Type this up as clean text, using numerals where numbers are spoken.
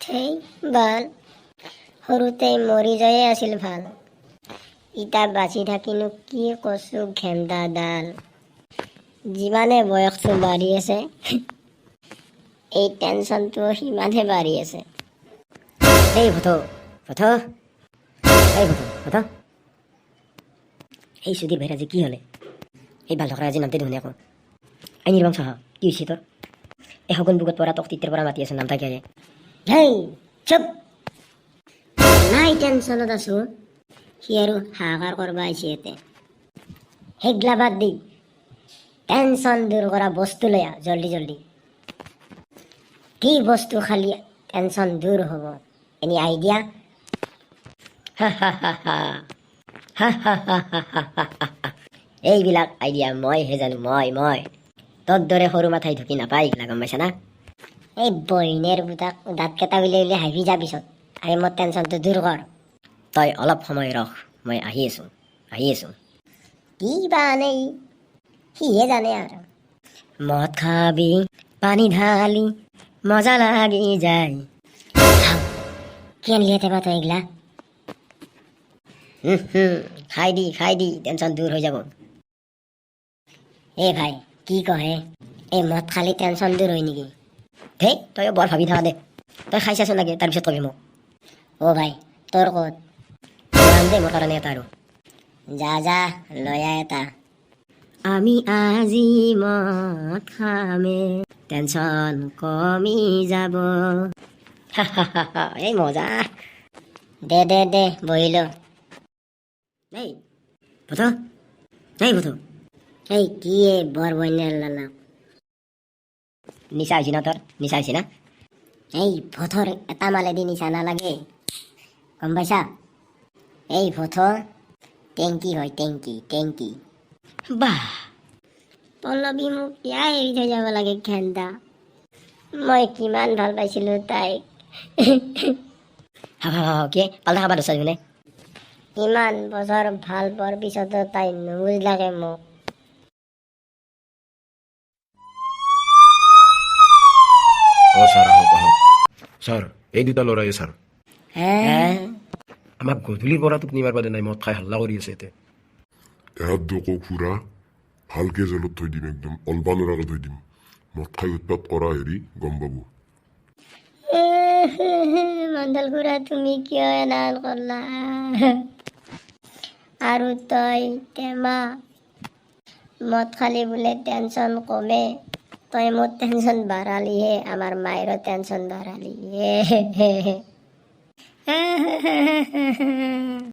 সেই ভাল সৰুতে মৰি যায়ে আছিল ভাল ইটা বাচি থাকিনো কি কচু ঘেন্দাডাল যিমানে বয়সটো বাঢ়ি আছে এই টেনচনটো সিমানহে বাঢ়ি আছে এই ভূত ভূত এই ভূত ভূত এই সুধীৰ ভাইৰ আজি কি হ'লে এই ভাল ধৰা আজি নামতে ধুনীয়া আকৌ আই নিৰ্বাং চাহ কি হৈছে তোৰ এই সগুন বুকত পৰা তোক তিত্ৰৰ পৰা মাতি আছে নাম তাকে হেই চুপ নাই টেনচনত আছো সি আৰু হাহাকাৰ কৰিব আহিছে ইয়াতে সেইগলা বাদ দি টেনচন দূৰ কৰা বস্তু লৈ আহ জল্দি জল্দি কি বস্তু খালি টেনচন দূৰ হ'ব এনি আইডিয়া এইবিলাক আইডিয়া মইহে জানো মই তোৰ দৰে সৰু মাথাই ঢুকি নাপায় এইগিলা গম পাইছা না এই বহিনীৰ বুটাক দাঁতকেইটা উলিয়াই উলিয়াই হাঁহি যা পিছত আহি মোৰ টেনচনটো দূৰ কৰ তই অলপ সময় ৰখ মই আহি আছো কি বা আনে সিহে জানে আৰু মদ খাবি পানী ঢালি মজা লাগি যায় কি আনিলি ইয়াতে বা তই এইগিলা খাই দি টেনচন দূৰ হৈ যাব এ ভাই কি কহে এই মদ খালি টেনচন দূৰ হয় নেকি ধেই তই বৰ ভাবি থাকা দে তই খাইছাচোন লাগে তাৰপিছত কবি মোক অ' ভাই তোৰ ক'ত দে মোৰ কাৰণে এটা আৰু যা লৈ আহ এটা আমি আজি মদ খামে টেনচন কমি যাব এই মজা দে বহিলো এই ভূত এই কি বৰ বন্যাৰ লালা নিচা হৈছে না তোৰ নিচা হৈছে না এই ভূতৰ এটা মালেদি নিচা নালাগে গম পাইছা এই ভূত টেংকি হয় টেংকি বাহ পল্লৱী মোক ইয়াই এৰি থৈ যাব লাগে ঘেন্দা মই কিমান ভাল পাইছিলো তাইক কি পাল্টা খাবা লৈছা মানে ইমান বছৰ ভাল পোৱাৰ পিছতো তাই নুবুজিলাকে মোক ছাৰ আহক ছাৰ এই দুটা ল'ৰাই ছাৰ আমাক গধূলিৰ পৰা টোপনি মাৰিব দিয়া নাই মদ খাই হাল্লা কৰি আছে এতিয়া এহাত দুকো ফুৰা ভালকে জেলত থৈ দিম একদম অলবা নৰাকে থৈ দিম মদ খাই উৎপাত কৰা হেৰি গম পাব মণ্ডল খুৰা তুমি কিয় এনাল কৰলা আৰু তই টেমা মদ খালি বোলে টেনচন কমে তই মোৰ টেনচন বাঢ়ালিহে আমাৰ মায়েৰো টেনচন বাঢ়ালি